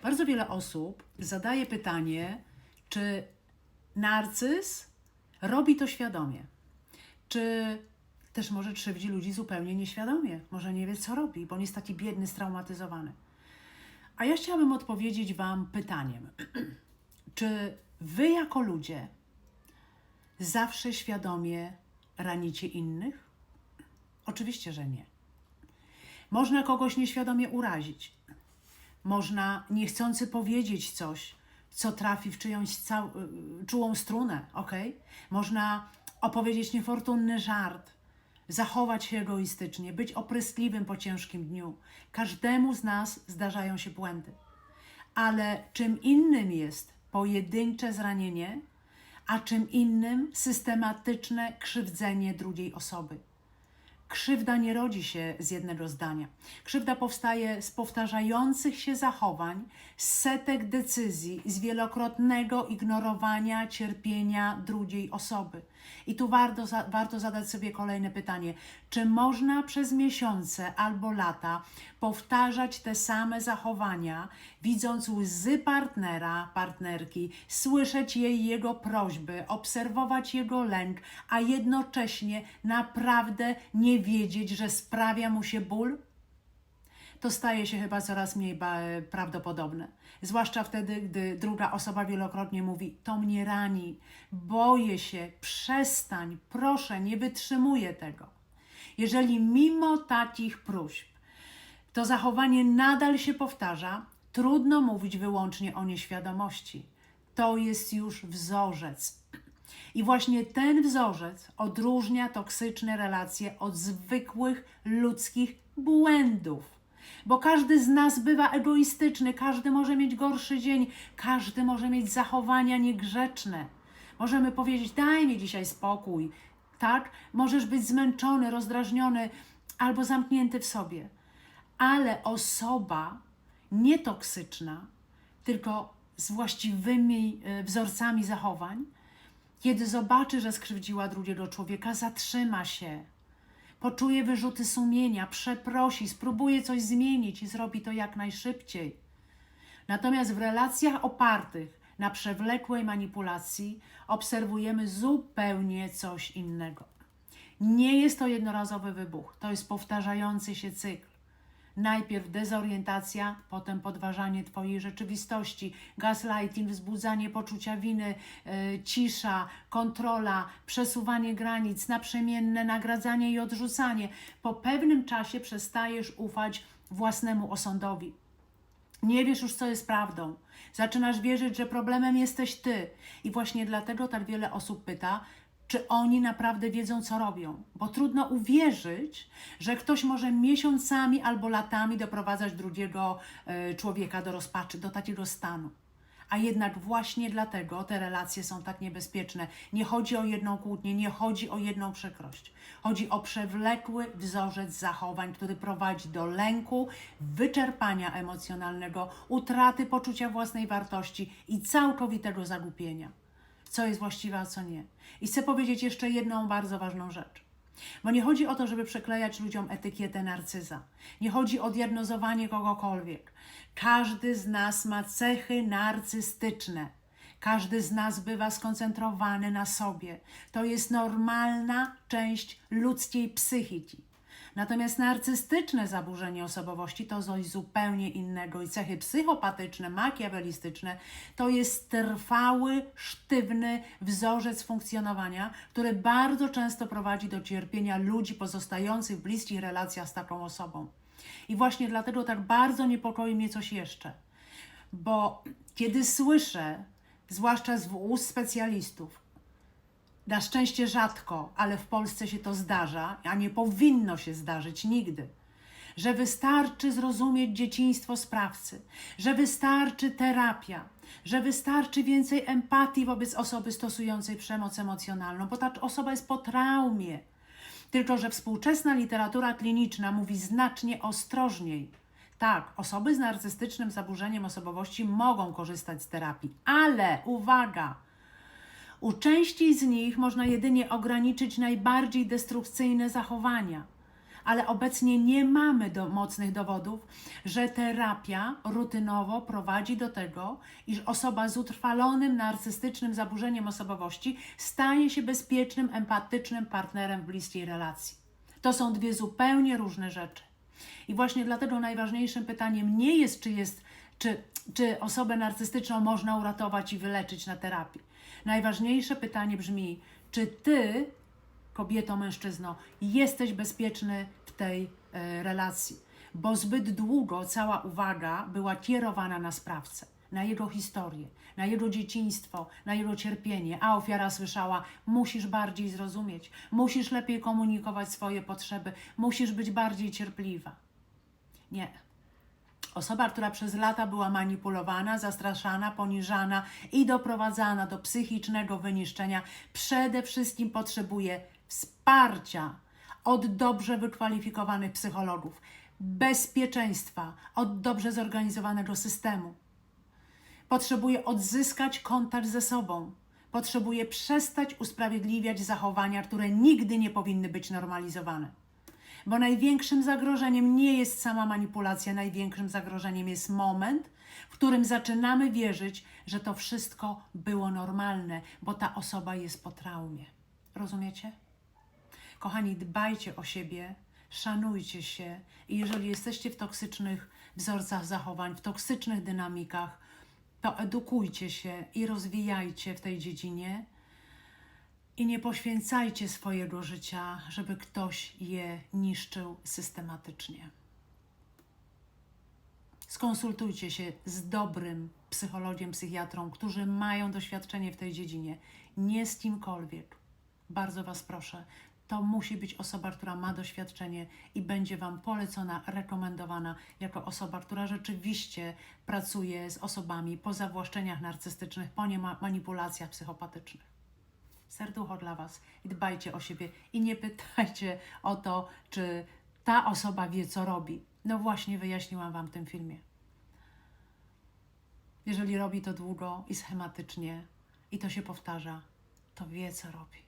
Bardzo wiele osób zadaje pytanie, czy narcyz robi to świadomie, czy też może krzywdzi ludzi zupełnie nieświadomie, może nie wie, co robi, bo on jest taki biedny, straumatyzowany. A ja chciałabym odpowiedzieć Wam pytaniem, czy Wy jako ludzie zawsze świadomie ranicie innych? Oczywiście, że nie. Można kogoś nieświadomie urazić. Można niechcący powiedzieć coś, co trafi w czyjąś czułą strunę, ok? Można opowiedzieć niefortunny żart, zachować się egoistycznie, być opryskliwym po ciężkim dniu. Każdemu z nas zdarzają się błędy. Ale czym innym jest pojedyncze zranienie, a czym innym systematyczne krzywdzenie drugiej osoby. Krzywda nie rodzi się z jednego zdania. Krzywda powstaje z powtarzających się zachowań, z setek decyzji, z wielokrotnego ignorowania cierpienia drugiej osoby. I tu warto zadać sobie kolejne pytanie. Czy można przez miesiące albo lata powtarzać te same zachowania, widząc łzy partnera, partnerki, słyszeć jego prośby, obserwować jego lęk, a jednocześnie naprawdę nie wiedzieć, że sprawia mu się ból? To staje się chyba coraz mniej prawdopodobne. Zwłaszcza wtedy, gdy druga osoba wielokrotnie mówi: to mnie rani, boję się, przestań, proszę, nie wytrzymuję tego. Jeżeli mimo takich próśb to zachowanie nadal się powtarza, trudno mówić wyłącznie o nieświadomości. To jest już wzorzec. I właśnie ten wzorzec odróżnia toksyczne relacje od zwykłych ludzkich błędów. Bo każdy z nas bywa egoistyczny, każdy może mieć gorszy dzień, każdy może mieć zachowania niegrzeczne. Możemy powiedzieć: daj mi dzisiaj spokój, tak? Możesz być zmęczony, rozdrażniony albo zamknięty w sobie. Ale osoba nietoksyczna, tylko z właściwymi wzorcami zachowań, kiedy zobaczy, że skrzywdziła drugiego człowieka, zatrzyma się, poczuje wyrzuty sumienia, przeprosi, spróbuje coś zmienić i zrobi to jak najszybciej. Natomiast w relacjach opartych na przewlekłej manipulacji obserwujemy zupełnie coś innego. Nie jest to jednorazowy wybuch, to jest powtarzający się cykl. Najpierw dezorientacja, potem podważanie Twojej rzeczywistości, gaslighting, wzbudzanie poczucia winy, cisza, kontrola, przesuwanie granic, naprzemienne nagradzanie i odrzucanie. Po pewnym czasie przestajesz ufać własnemu osądowi. Nie wiesz już, co jest prawdą. Zaczynasz wierzyć, że problemem jesteś Ty. I właśnie dlatego tak wiele osób pyta, czy oni naprawdę wiedzą, co robią. Bo trudno uwierzyć, że ktoś może miesiącami albo latami doprowadzać drugiego człowieka do rozpaczy, do takiego stanu. A jednak właśnie dlatego te relacje są tak niebezpieczne. Nie chodzi o jedną kłótnię, nie chodzi o jedną przykrość. Chodzi o przewlekły wzorzec zachowań, który prowadzi do lęku, wyczerpania emocjonalnego, utraty poczucia własnej wartości i całkowitego zagubienia. Co jest właściwe, a co nie. I chcę powiedzieć jeszcze jedną bardzo ważną rzecz. Bo nie chodzi o to, żeby przyklejać ludziom etykietę narcyza. Nie chodzi o diagnozowanie kogokolwiek. Każdy z nas ma cechy narcystyczne. Każdy z nas bywa skoncentrowany na sobie. To jest normalna część ludzkiej psychiki. Natomiast narcystyczne zaburzenie osobowości to coś zupełnie innego i cechy psychopatyczne, makiawelistyczne to jest trwały, sztywny wzorzec funkcjonowania, który bardzo często prowadzi do cierpienia ludzi pozostających w bliskich relacjach z taką osobą. I właśnie dlatego tak bardzo niepokoi mnie coś jeszcze, bo kiedy słyszę, zwłaszcza z ust specjalistów, na szczęście rzadko, ale w Polsce się to zdarza, a nie powinno się zdarzyć nigdy, że wystarczy zrozumieć dzieciństwo sprawcy, że wystarczy terapia, że wystarczy więcej empatii wobec osoby stosującej przemoc emocjonalną, bo ta osoba jest po traumie. Tylko że współczesna literatura kliniczna mówi znacznie ostrożniej. Tak, osoby z narcystycznym zaburzeniem osobowości mogą korzystać z terapii, ale uwaga! U części z nich można jedynie ograniczyć najbardziej destrukcyjne zachowania, ale obecnie nie mamy mocnych dowodów, że terapia rutynowo prowadzi do tego, iż osoba z utrwalonym narcystycznym zaburzeniem osobowości staje się bezpiecznym, empatycznym partnerem w bliskiej relacji. To są dwie zupełnie różne rzeczy. I właśnie dlatego najważniejszym pytaniem nie jest, czy osobę narcystyczną można uratować i wyleczyć na terapii. Najważniejsze pytanie brzmi, czy ty, kobieto, mężczyzno, jesteś bezpieczny w tej relacji, bo zbyt długo cała uwaga była kierowana na sprawcę, na jego historię, na jego dzieciństwo, na jego cierpienie, a ofiara słyszała: musisz bardziej zrozumieć, musisz lepiej komunikować swoje potrzeby, musisz być bardziej cierpliwa. Nie. Osoba, która przez lata była manipulowana, zastraszana, poniżana i doprowadzana do psychicznego wyniszczenia, przede wszystkim potrzebuje wsparcia od dobrze wykwalifikowanych psychologów, bezpieczeństwa, od dobrze zorganizowanego systemu. Potrzebuje odzyskać kontakt ze sobą. Potrzebuje przestać usprawiedliwiać zachowania, które nigdy nie powinny być normalizowane. Bo największym zagrożeniem nie jest sama manipulacja, największym zagrożeniem jest moment, w którym zaczynamy wierzyć, że to wszystko było normalne, bo ta osoba jest po traumie. Rozumiecie? Kochani, dbajcie o siebie, szanujcie się i jeżeli jesteście w toksycznych wzorcach zachowań, w toksycznych dynamikach, to edukujcie się i rozwijajcie w tej dziedzinie. I nie poświęcajcie swojego życia, żeby ktoś je niszczył systematycznie. Skonsultujcie się z dobrym psychologiem, psychiatrą, którzy mają doświadczenie w tej dziedzinie. Nie z kimkolwiek. Bardzo Was proszę. To musi być osoba, która ma doświadczenie i będzie Wam polecona, rekomendowana jako osoba, która rzeczywiście pracuje z osobami po zawłaszczeniach narcystycznych, po manipulacjach psychopatycznych. Serducho dla Was i dbajcie o siebie i nie pytajcie o to, czy ta osoba wie, co robi. No właśnie wyjaśniłam Wam w tym filmie. Jeżeli robi to długo i schematycznie i to się powtarza, to wie, co robi.